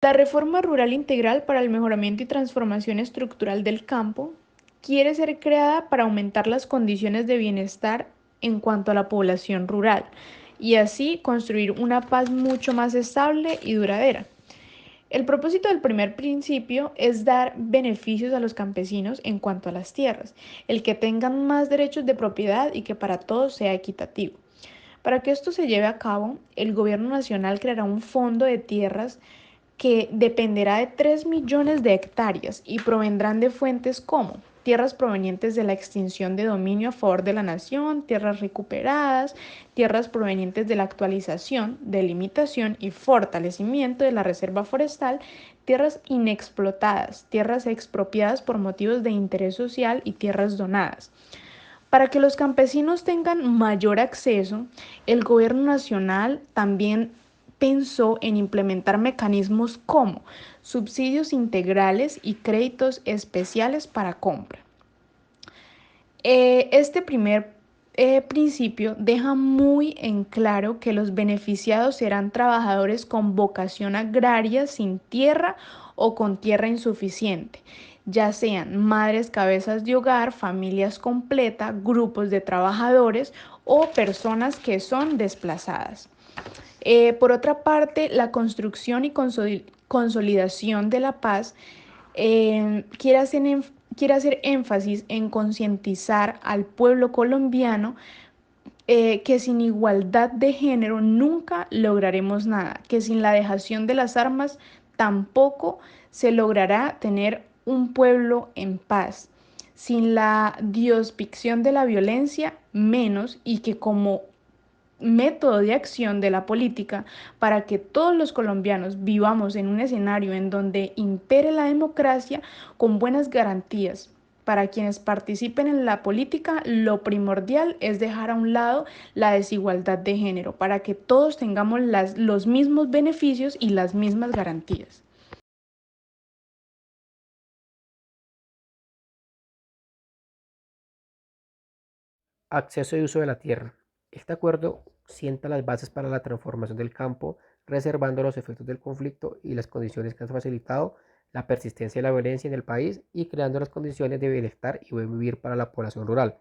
La reforma rural integral para el mejoramiento y transformación estructural del campo quiere ser creada para aumentar las condiciones de bienestar en cuanto a la población rural y así construir una paz mucho más estable y duradera. El propósito del primer principio es dar beneficios a los campesinos en cuanto a las tierras, el que tengan más derechos de propiedad y que para todos sea equitativo. Para que esto se lleve a cabo, el gobierno nacional creará un fondo de tierras que dependerá de 3 millones de hectáreas y provendrán de fuentes como tierras provenientes de la extinción de dominio a favor de la nación, tierras recuperadas, tierras provenientes de la actualización, delimitación y fortalecimiento de la reserva forestal, tierras inexplotadas, tierras expropiadas por motivos de interés social y tierras donadas. Para que los campesinos tengan mayor acceso, el gobierno nacional también pensó en implementar mecanismos como subsidios integrales y créditos especiales para compra. Este primer principio deja muy en claro que los beneficiados serán trabajadores con vocación agraria sin tierra o con tierra insuficiente, ya sean madres cabezas de hogar, familias completas, grupos de trabajadores o personas que son desplazadas. Por otra parte, la construcción y consolidación de la paz quiere hacer énfasis en concientizar al pueblo colombiano que sin igualdad de género nunca lograremos nada, que sin la dejación de las armas tampoco se logrará tener un pueblo en paz, sin la diospicción de la violencia menos, y que como método de acción de la política para que todos los colombianos vivamos en un escenario en donde impere la democracia con buenas garantías. Para quienes participen en la política, lo primordial es dejar a un lado la desigualdad de género, para que todos tengamos los mismos beneficios y las mismas garantías. Acceso y uso de la tierra. Este acuerdo sienta las bases para la transformación del campo, reservando los efectos del conflicto y las condiciones que han facilitado la persistencia de la violencia en el país y creando las condiciones de bienestar y buen vivir para la población rural.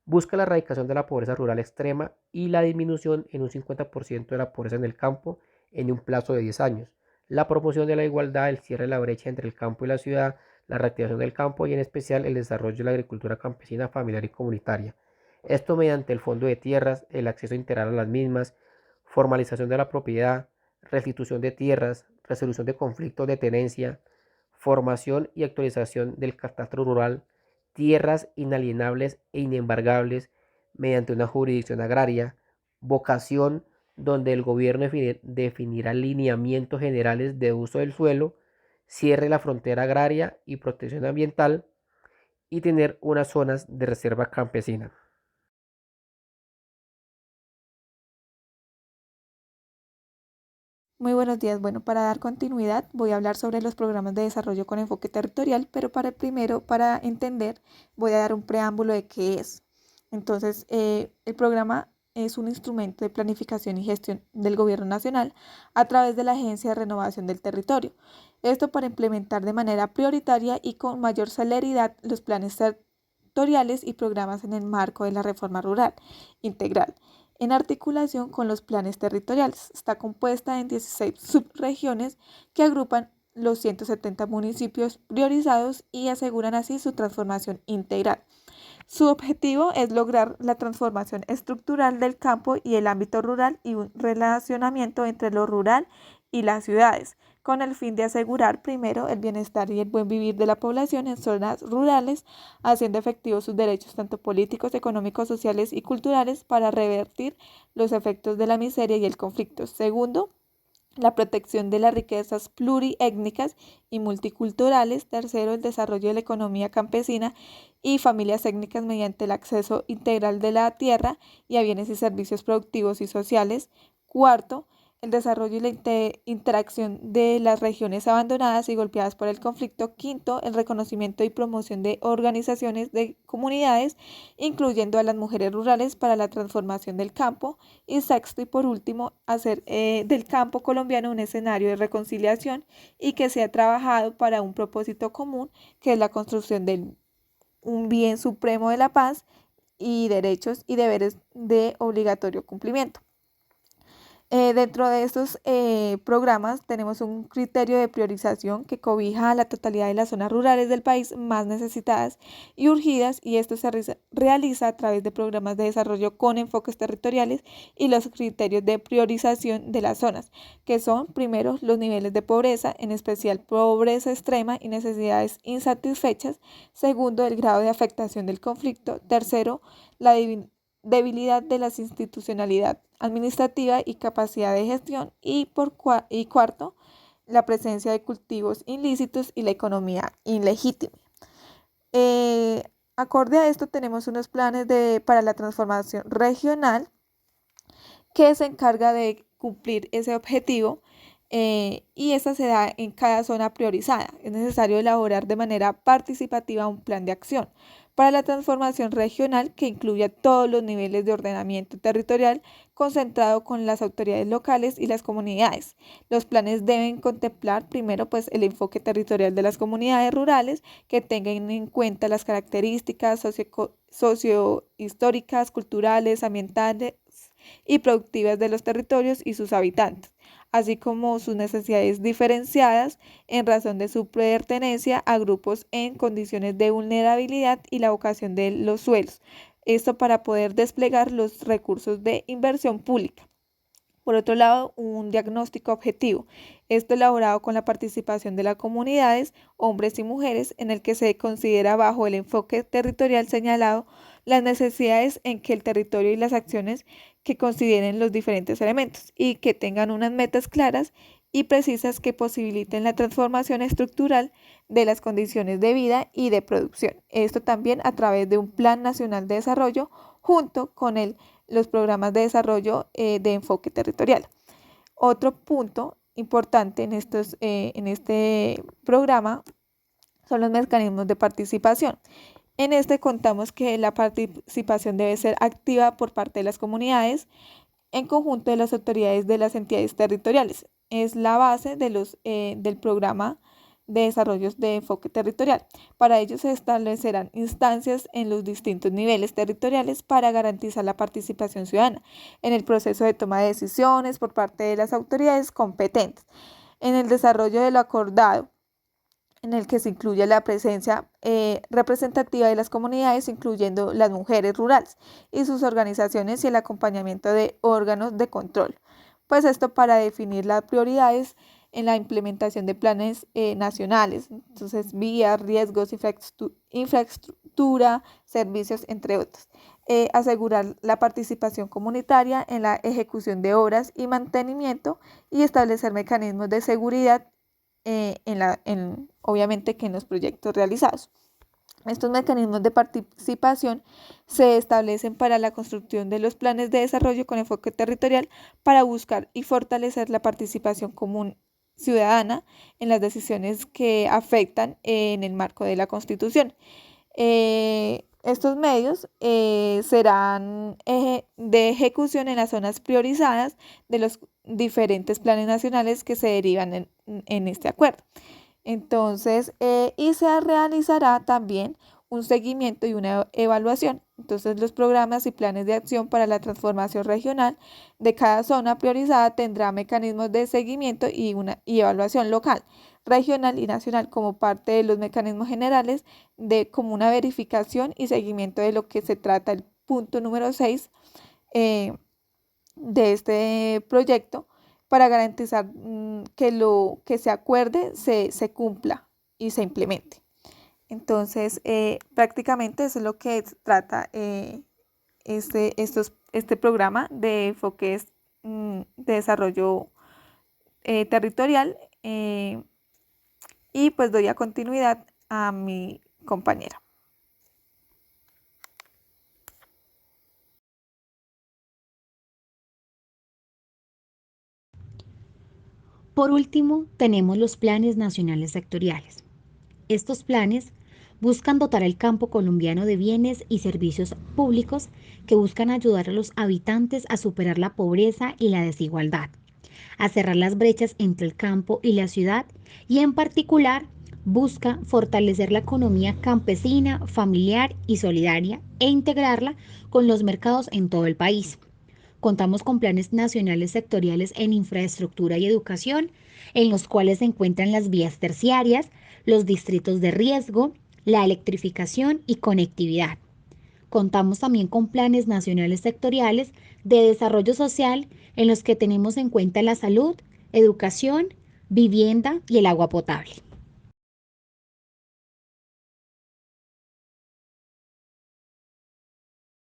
Busca la erradicación de la pobreza rural extrema y la disminución en un 50% de la pobreza en el campo en un plazo de 10 años. La promoción de la igualdad, el cierre de la brecha entre el campo y la ciudad, la reactivación del campo y en especial el desarrollo de la agricultura campesina, familiar y comunitaria. Esto mediante el fondo de tierras, el acceso integral a las mismas, formalización de la propiedad, restitución de tierras, resolución de conflictos de tenencia, formación y actualización del catastro rural, tierras inalienables e inembargables mediante una jurisdicción agraria, vocación donde el gobierno definirá lineamientos generales de uso del suelo, cierre la frontera agraria y protección ambiental y tener unas zonas de reserva campesina. Muy buenos días. Bueno, para dar continuidad voy a hablar sobre los programas de desarrollo con enfoque territorial, pero para el primero, para entender, voy a dar un preámbulo de qué es. Entonces, el programa es un instrumento de planificación y gestión del Gobierno Nacional a través de la Agencia de Renovación del Territorio. Esto para implementar de manera prioritaria y con mayor celeridad los planes territoriales y programas en el marco de la reforma rural integral en articulación con los planes territoriales. Está compuesta en 16 subregiones que agrupan los 170 municipios priorizados y aseguran así su transformación integral. Su objetivo es lograr la transformación estructural del campo y el ámbito rural y un relacionamiento entre lo rural y las ciudades, con el fin de asegurar primero el bienestar y el buen vivir de la población en zonas rurales, haciendo efectivos sus derechos tanto políticos, económicos, sociales y culturales para revertir los efectos de la miseria y el conflicto. Segundo, la protección de las riquezas pluriétnicas y multiculturales. Tercero, el desarrollo de la economía campesina y familias étnicas mediante el acceso integral de la tierra y a bienes y servicios productivos y sociales. Cuarto, el desarrollo y la interacción de las regiones abandonadas y golpeadas por el conflicto. Quinto, el reconocimiento y promoción de organizaciones de comunidades, incluyendo a las mujeres rurales para la transformación del campo. Y sexto y por último, hacer del campo colombiano un escenario de reconciliación y que sea trabajado para un propósito común, que es la construcción de un bien supremo de la paz y derechos y deberes de obligatorio cumplimiento. Dentro de estos programas tenemos un criterio de priorización que cobija a la totalidad de las zonas rurales del país más necesitadas y urgidas, y esto se realiza a través de programas de desarrollo con enfoques territoriales y los criterios de priorización de las zonas, que son primero los niveles de pobreza, en especial pobreza extrema y necesidades insatisfechas; segundo, el grado de afectación del conflicto; tercero, la debilidad de la institucionalidad administrativa y capacidad de gestión; y cuarto, la presencia de cultivos ilícitos y la economía ilegítima. Acorde a esto, tenemos unos planes para la transformación regional que se encarga de cumplir ese objetivo, y esta se da en cada zona priorizada. Es necesario elaborar de manera participativa un plan de acción para la transformación regional que incluya todos los niveles de ordenamiento territorial, concentrado con las autoridades locales y las comunidades. Los planes deben contemplar primero pues el enfoque territorial de las comunidades rurales, que tengan en cuenta las características sociohistóricas, culturales, ambientales y productivas de los territorios y sus habitantes, así como sus necesidades diferenciadas en razón de su pertenencia a grupos en condiciones de vulnerabilidad y la vocación de los suelos. Esto para poder desplegar los recursos de inversión pública. Por otro lado, un diagnóstico objetivo, esto elaborado con la participación de las comunidades, hombres y mujeres, en el que se considera bajo el enfoque territorial señalado las necesidades en que el territorio y las acciones que consideren los diferentes elementos y que tengan unas metas claras y precisas que posibiliten la transformación estructural de las condiciones de vida y de producción. Esto también a través de un Plan Nacional de Desarrollo junto con los programas de desarrollo de enfoque territorial. Otro punto importante en este programa son los mecanismos de participación. En este contamos que la participación debe ser activa por parte de las comunidades en conjunto de las autoridades de las entidades territoriales. Es la base del programa de desarrollo de enfoque territorial. Para ello se establecerán instancias en los distintos niveles territoriales para garantizar la participación ciudadana en el proceso de toma de decisiones por parte de las autoridades competentes, en el desarrollo de lo acordado, en el que se incluye la presencia representativa de las comunidades, incluyendo las mujeres rurales y sus organizaciones, y el acompañamiento de órganos de control. Pues esto para definir las prioridades en la implementación de planes nacionales, entonces vías, riesgos, infraestructura, servicios, entre otros. Asegurar la participación comunitaria en la ejecución de obras y mantenimiento, y establecer mecanismos de seguridad obviamente que en los proyectos realizados. Estos mecanismos de participación se establecen para la construcción de los planes de desarrollo con enfoque territorial para buscar y fortalecer la participación común ciudadana en las decisiones que afectan en el marco de la Constitución. Estos medios serán de ejecución en las zonas priorizadas de los diferentes planes nacionales que se derivan en este acuerdo. Entonces, y se realizará también un seguimiento y una evaluación. Entonces, los programas y planes de acción para la transformación regional de cada zona priorizada tendrá mecanismos de seguimiento y evaluación local, regional y nacional como parte de los mecanismos generales como una verificación y seguimiento de lo que se trata el punto número 6 de este proyecto, para garantizar que lo que se acuerde se cumpla y se implemente. Entonces, prácticamente eso es lo que trata este programa de enfoques de desarrollo territorial, y pues doy a continuidad a mi compañera. Por último, tenemos los planes nacionales sectoriales. Estos planes buscan dotar al campo colombiano de bienes y servicios públicos que buscan ayudar a los habitantes a superar la pobreza y la desigualdad, a cerrar las brechas entre el campo y la ciudad y en particular busca fortalecer la economía campesina, familiar y solidaria e integrarla con los mercados en todo el país. Contamos con planes nacionales sectoriales en infraestructura y educación, en los cuales se encuentran las vías terciarias, los distritos de riesgo, la electrificación y conectividad. Contamos también con planes nacionales sectoriales de desarrollo social, en los que tenemos en cuenta la salud, educación, vivienda y el agua potable.